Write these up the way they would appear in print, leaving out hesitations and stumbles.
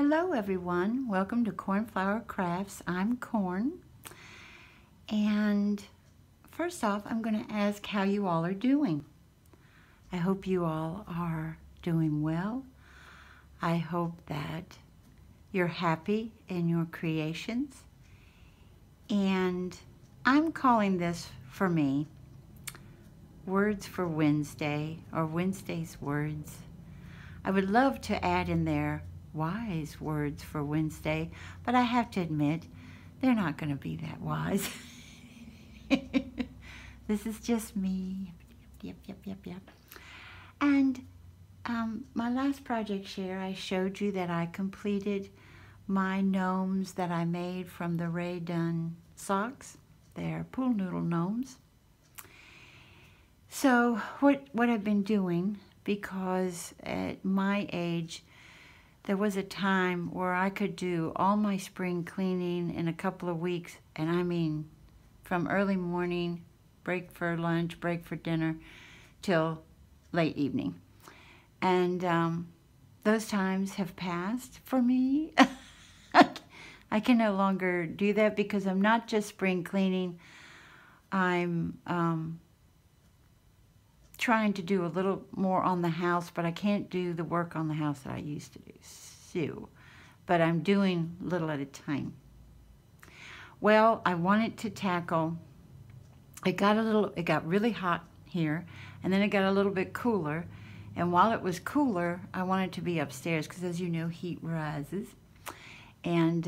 Hello everyone, welcome to Cornflower Crafts. I'm Corn, and first off I'm going to ask how you all are doing. I hope you all are doing well. I hope that you're happy in your creations, and I'm calling this for me Words for Wednesday, or Wednesday's Words. I would love to add in there wise words for Wednesday, but I have to admit they're not going to be that wise. This is just me. Yep. And my last project share, I showed you that I completed my gnomes that I made from the Ray Dunn socks. They're pool noodle gnomes. So what I've been doing, because at my age there was a time where I could do all my spring cleaning in a couple of weeks, and I mean from early morning, break for lunch, break for dinner, till late evening. And those times have passed for me. I can no longer do that because I'm not just spring cleaning. I'm trying to do a little more on the house, but I can't do the work on the house that I used to do. So, but I'm doing little at a time. Well, I wanted to tackle, it got really hot here, and then it got a little bit cooler. And while it was cooler, I wanted to be upstairs because, as you know, heat rises. And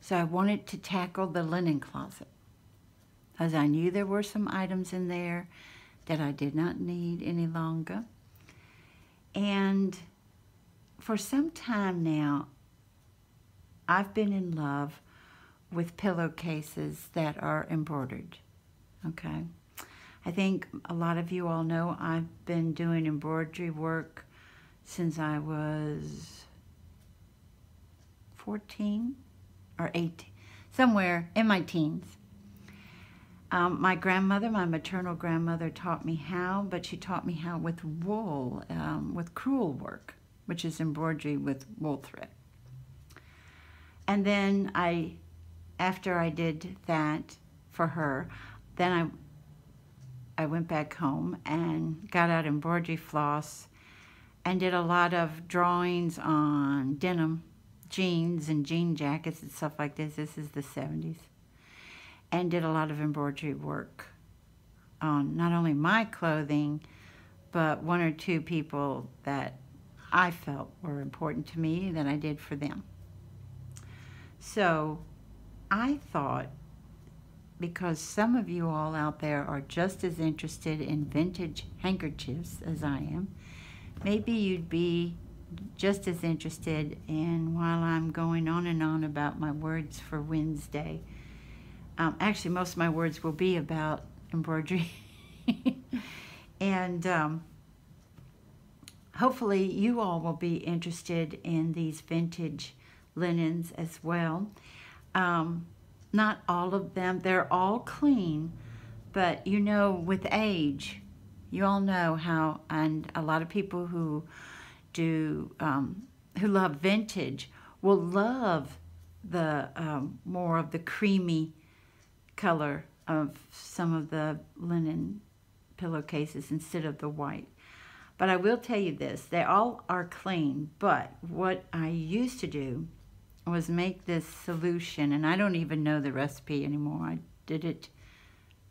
so I wanted to tackle the linen closet, as I knew there were some items in there that I did not need any longer. And for some time now, I've been in love with pillowcases that are embroidered, okay? I think a lot of you all know I've been doing embroidery work since I was 14 or 18, somewhere in my teens. My grandmother, my maternal grandmother, taught me how, but she taught me how with wool, with crewel work, which is embroidery with wool thread. And then after I did that for her, then I went back home and got out embroidery floss and did a lot of drawings on denim jeans and jean jackets and stuff like this. This is the 70s. And did a lot of embroidery work on not only my clothing, but one or two people that I felt were important to me that I did for them. So I thought, because some of you all out there are just as interested in vintage handkerchiefs as I am, maybe you'd be just as interested in, while I'm going on and on about my words for Wednesday. Actually, most of my words will be about embroidery. And hopefully you all will be interested in these vintage linens as well. Not all of them, they're all clean, but you know, with age, you all know how, and a lot of people who do, who love vintage will love the more of the creamy color of some of the linen pillowcases instead of the white. But I will tell you this, they all are clean, but what I used to do was make this solution, and I don't even know the recipe anymore. I did it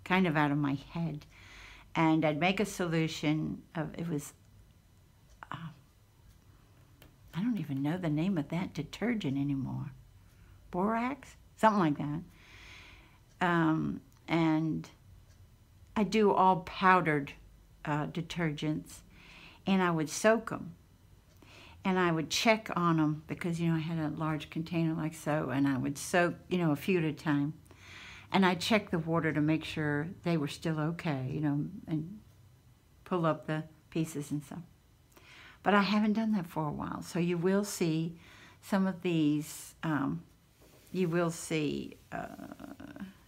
kind of out of my head. And I'd make a solution of, it was, I don't even know the name of that detergent anymore. Borax? Something like that. And I do all powdered detergents, and I would soak them. And I would check on them because, you know, I had a large container like so, and I would soak, you know, a few at a time. And I'd check the water to make sure they were still okay, you know, and pull up the pieces and stuff. But I haven't done that for a while. So you will see some of these, you will see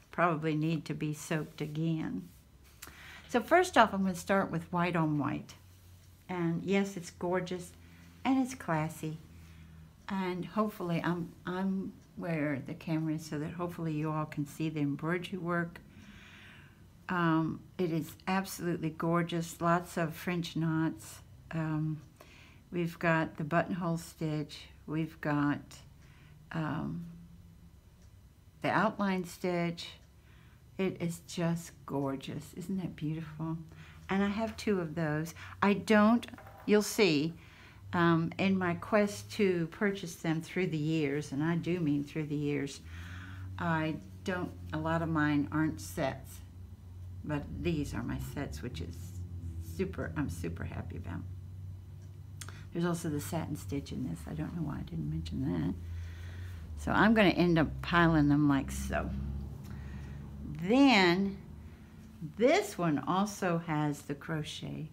probably need to be soaked again. So first off, I'm going to start with white on white. And yes, it's gorgeous and it's classy, And hopefully I'm where the camera is so that hopefully you all can see the embroidery work. It is absolutely gorgeous. Lots of French knots. We've got the buttonhole stitch. We've got the outline stitch. It is just gorgeous. Isn't that beautiful? And I have 2 of those. I don't, you'll see, in my quest to purchase them through the years, and I do mean through the years, a lot of mine aren't sets, but these are my sets, which is I'm super happy about. There's also the satin stitch in this. I don't know why I didn't mention that. So I'm going to end up piling them like so. Then this one also has the crochet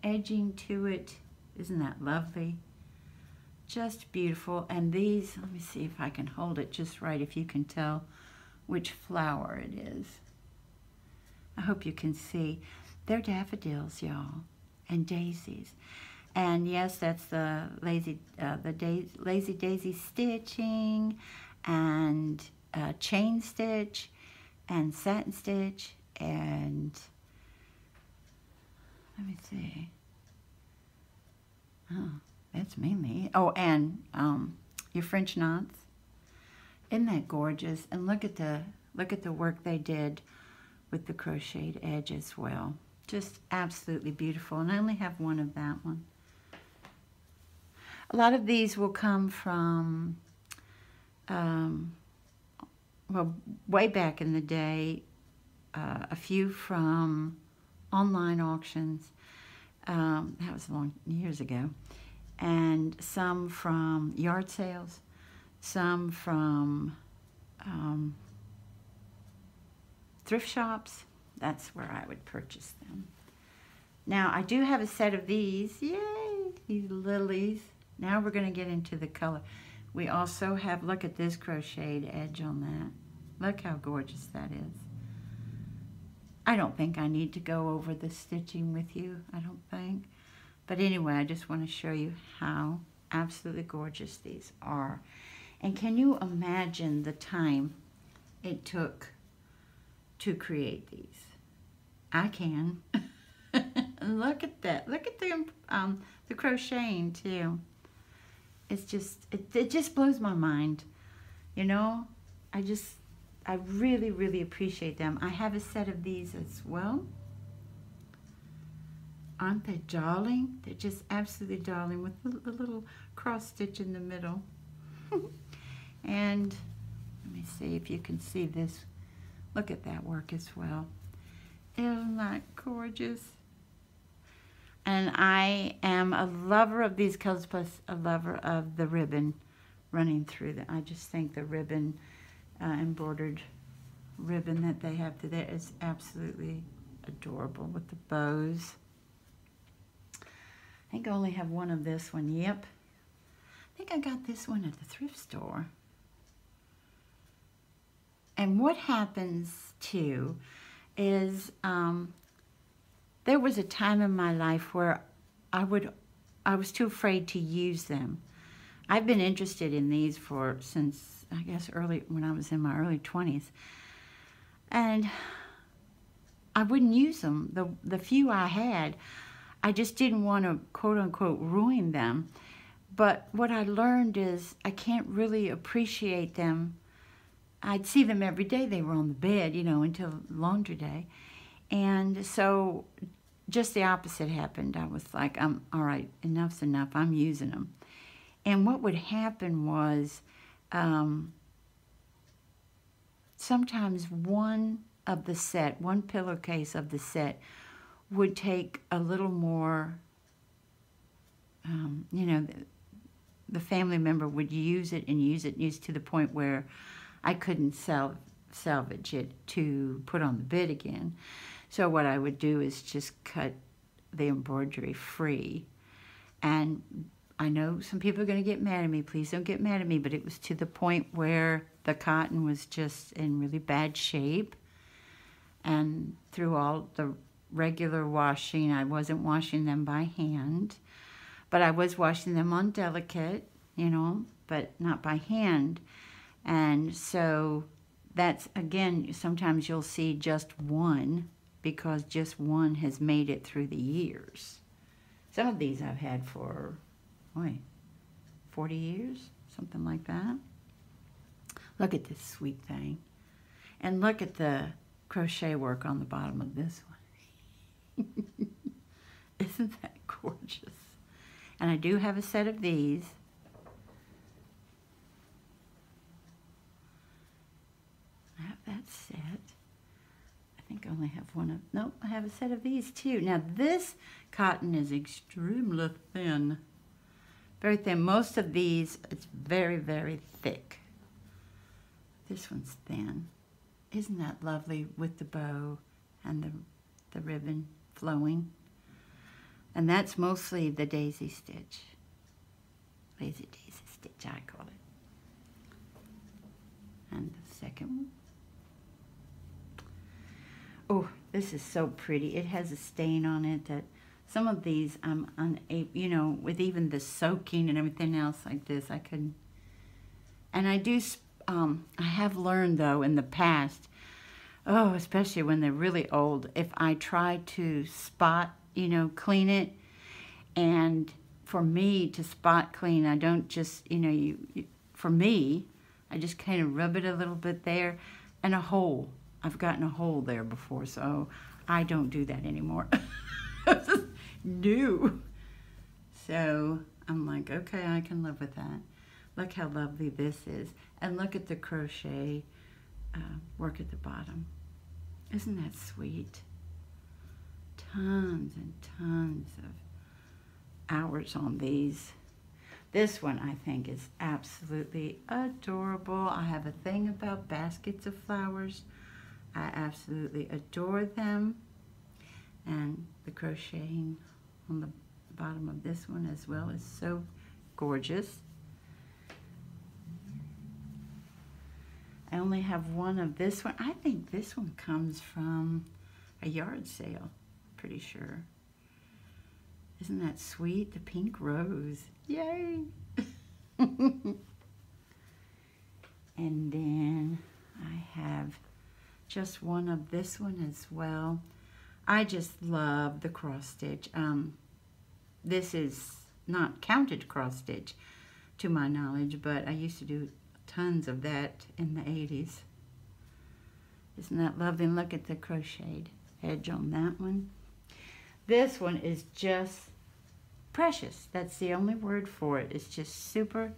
edging to it. Isn't that lovely? Just beautiful. And these, let me see if I can hold it just right, if you can tell which flower it is. I hope you can see. They're daffodils, y'all, and daisies. And yes, that's the lazy daisy stitching, and chain stitch, and satin stitch, and let me see. Oh, that's mainly. Oh, and your French knots. Isn't that gorgeous? And look at the work they did with the crocheted edge as well. Just absolutely beautiful. And I only have one of that one. A lot of these will come from, well, way back in the day, a few from online auctions. That was years ago. And some from yard sales, some from thrift shops. That's where I would purchase them. Now, I do have a set of these. Yay, these lilies. Now we're going to get into the color. We also have, look at this crocheted edge on that. Look how gorgeous that is. I don't think I need to go over the stitching with you, I don't think. But anyway, I just want to show you how absolutely gorgeous these are. And can you imagine the time it took to create these? I can. Look at that. Look at the crocheting too. It's just, it just blows my mind. You know, I really, really appreciate them. I have a set of these as well. Aren't they darling? They're just absolutely darling with the little cross stitch in the middle. And let me see if you can see this. Look at that work as well. Isn't that gorgeous? And I am a lover of these colors, plus a lover of the ribbon running through them. I just think the ribbon, embroidered ribbon that they have there is absolutely adorable with the bows. I think I only have one of this one. Yep. I think I got this one at the thrift store. And what happens too is there was a time in my life where I was too afraid to use them. I've been interested in these since I guess when I was in my early 20s. And I wouldn't use them. The few I had, I just didn't want to quote unquote ruin them. But what I learned is I can't really appreciate them. I'd see them every day. They were on the bed, you know, until laundry day. And so just the opposite happened. I was like, all right, enough's enough. I'm using them. And what would happen was sometimes one pillowcase of the set would take a little more, you know, the family member would use it and use it to the point where I couldn't salvage it to put on the bed again. So what I would do is just cut the embroidery free. And I know some people are going to get mad at me. Please don't get mad at me. But it was to the point where the cotton was just in really bad shape. And through all the regular washing, I wasn't washing them by hand. But I was washing them on Delicate. you know, but not by hand. And so that's, again, sometimes you'll see just one because just one has made it through the years. Some of these I've had for, 40 years, something like that. Look at this sweet thing. And look at the crochet work on the bottom of this one. Isn't that gorgeous? And I do have a set of these. I have that set. I think I only have one of, nope, I have a set of these too. Now this cotton is extremely thin. Very thin. Most of these, it's very, very thick. This one's thin. Isn't that lovely with the bow and the ribbon flowing? And that's mostly the daisy stitch. Lazy daisy stitch, I call it. And the second one. Oh, this is so pretty. It has a stain on it that some of these I'm unable, you know, with even the soaking and everything else like this, I couldn't. And I do, I have learned though in the past, oh, especially when they're really old, if I try to spot, you know, clean it, and for me to spot clean, I don't just, you know, for me, I just kind of rub it a little bit there, and a hole. I've gotten a hole there before, so I don't do that anymore. No. So I'm like, okay, I can live with that. Look how lovely this is. And look at the crochet work at the bottom. Isn't that sweet? Tons and tons of hours on these. This one I think is absolutely adorable. I have a thing about baskets of flowers. I absolutely adore them. And the crocheting on the bottom of this one as well is so gorgeous. I only have one of this one. I think this one comes from a yard sale, pretty sure. Isn't that sweet? The pink rose. Yay! And then I have just one of this one as well. I just love the cross stitch. This is not counted cross stitch to my knowledge, but I used to do tons of that in the 80s. Isn't that lovely? And look at the crocheted edge on that one. This one is just precious. That's the only word for it. It's just super,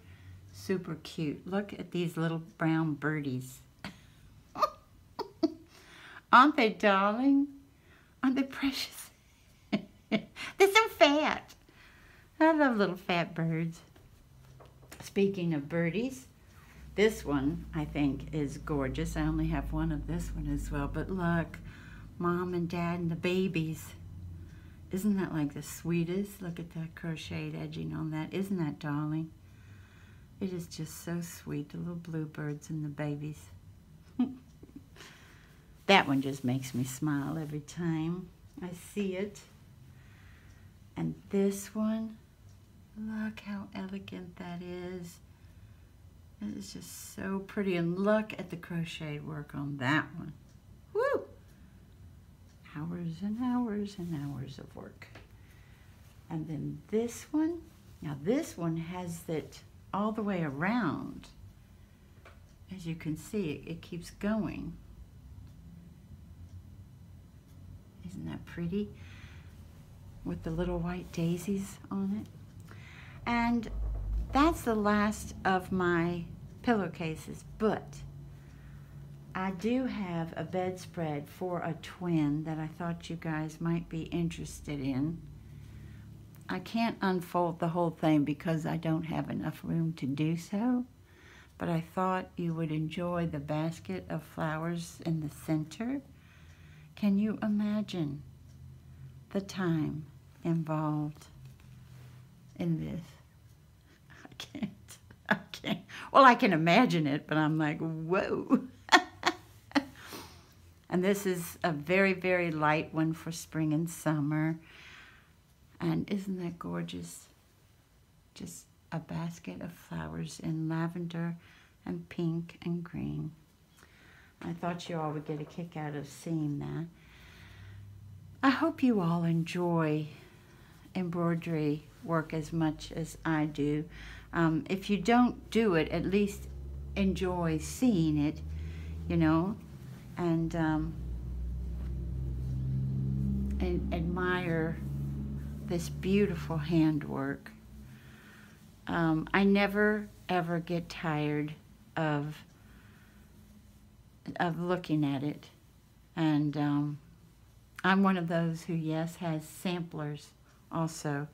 super cute. Look at these little brown birdies. Aren't they darling? Aren't they precious? They're so fat. I love little fat birds. Speaking of birdies, this one I think is gorgeous. I only have one of this one as well, but look, Mom and Dad and the babies. Isn't that like the sweetest? Look at that crocheted edging on that. Isn't that darling? It is just so sweet, the little bluebirds and the babies. That one just makes me smile every time I see it. And this one, look how elegant that is. It is just so pretty. And look at the crochet work on that one. Woo! Hours and hours and hours of work. And then this one, now this one has it all the way around. As you can see, it keeps going. Isn't that pretty? With the little white daisies on it. And that's the last of my pillowcases, but I do have a bedspread for a twin that I thought you guys might be interested in. I can't unfold the whole thing because I don't have enough room to do so, but I thought you would enjoy the basket of flowers in the center. Can you imagine the time involved in this? I can't. Well, I can imagine it, but I'm like, whoa. And this is a very, very light one for spring and summer. And isn't that gorgeous? Just a basket of flowers in lavender and pink and green. I thought you all would get a kick out of seeing that. I hope you all enjoy embroidery work as much as I do. If you don't do it, at least enjoy seeing it, you know, and admire this beautiful handwork. I never ever get tired of looking at it, and I'm one of those who, yes, has samplers also.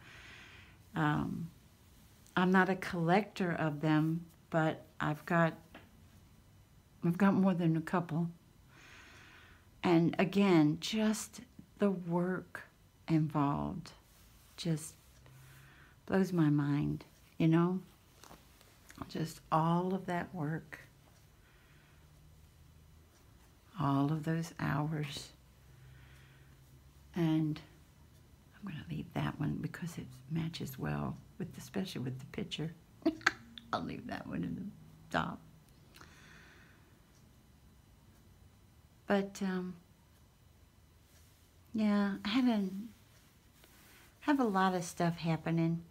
I'm not a collector of them, but I've got more than a couple. And again, just the work involved just blows my mind, you know? Just all of that work, all of those hours. And I'm going to leave that one because it matches well with, especially with the picture. I'll leave that one in the top. But yeah, I have a lot of stuff happening,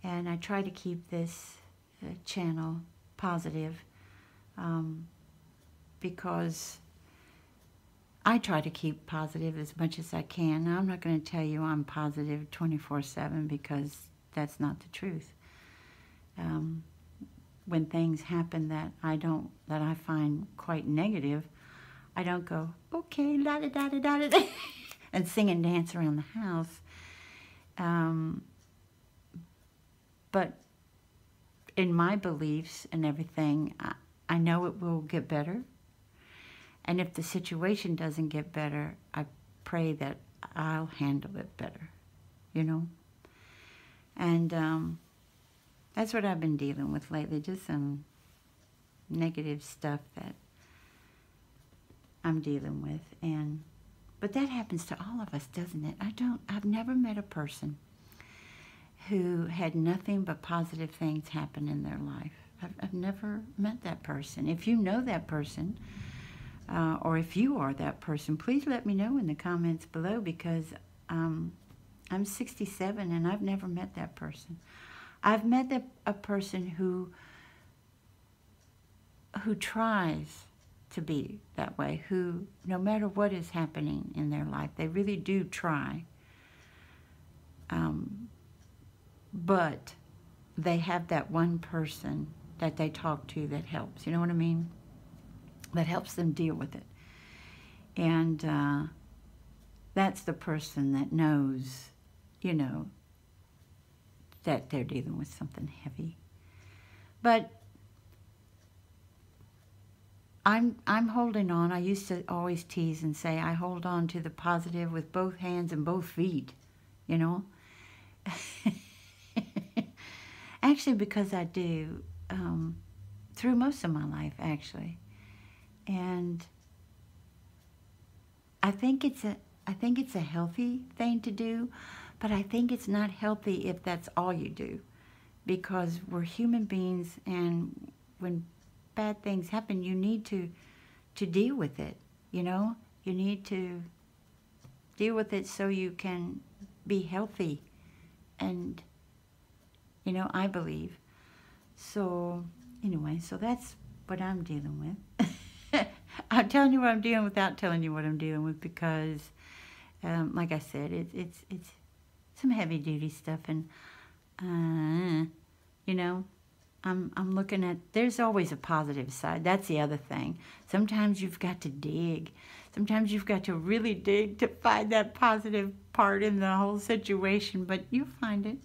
and I try to keep this channel positive because I try to keep positive as much as I can. Now, I'm not going to tell you I'm positive 24/7 because that's not the truth. When things happen that I find quite negative, I don't go, okay, la da da da da da, and sing and dance around the house. But in my beliefs and everything, I know it will get better. And if the situation doesn't get better, I pray that I'll handle it better, you know? And that's what I've been dealing with lately, just some negative stuff that I'm dealing with. But that happens to all of us, doesn't it? I've never met a person who had nothing but positive things happen in their life. I've never met that person. If you know that person, or if you are that person, please let me know in the comments below, because I'm 67 and I've never met that person. I've met a person who tries to be that way, who, no matter what is happening in their life, they really do try. But they have that one person that they talk to that helps, you know what I mean? That helps them deal with it. And that's the person that knows, you know, that they're dealing with something heavy. But I'm holding on. I used to always tease and say I hold on to the positive with both hands and both feet, you know. Actually, because I do, through most of my life, actually. And I think it's a healthy thing to do, but I think it's not healthy if that's all you do, because we're human beings, and when bad things happen, you need to deal with it, you know? You need to deal with it so you can be healthy, and, you know, I believe. So, anyway, so that's what I'm dealing with. I'm telling you what I'm dealing without telling you what I'm dealing with, because, like I said, it's some heavy duty stuff, and you know, I'm looking at. There's always a positive side. That's the other thing. Sometimes you've got to dig. Sometimes you've got to really dig to find that positive part in the whole situation. But you find it,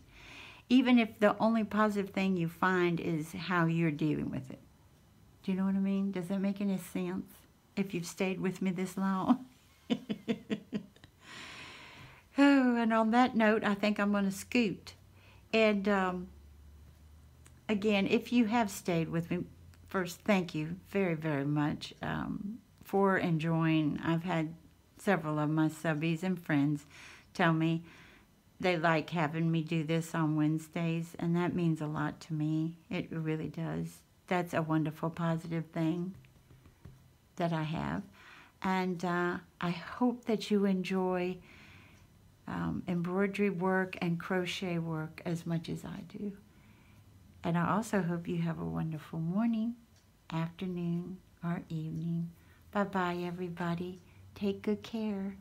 even if the only positive thing you find is how you're dealing with it. Do you know what I mean? Does that make any sense? If you've stayed with me this long. Oh, and on that note, I think I'm going to scoot. And again, if you have stayed with me, first, thank you very, very much for enjoying. I've had several of my subbies and friends tell me they like having me do this on Wednesdays, and that means a lot to me. It really does. That's a wonderful, positive thing that I have. And I hope that you enjoy embroidery work and crochet work as much as I do. And I also hope you have a wonderful morning, afternoon, or evening. Bye-bye, everybody. Take good care.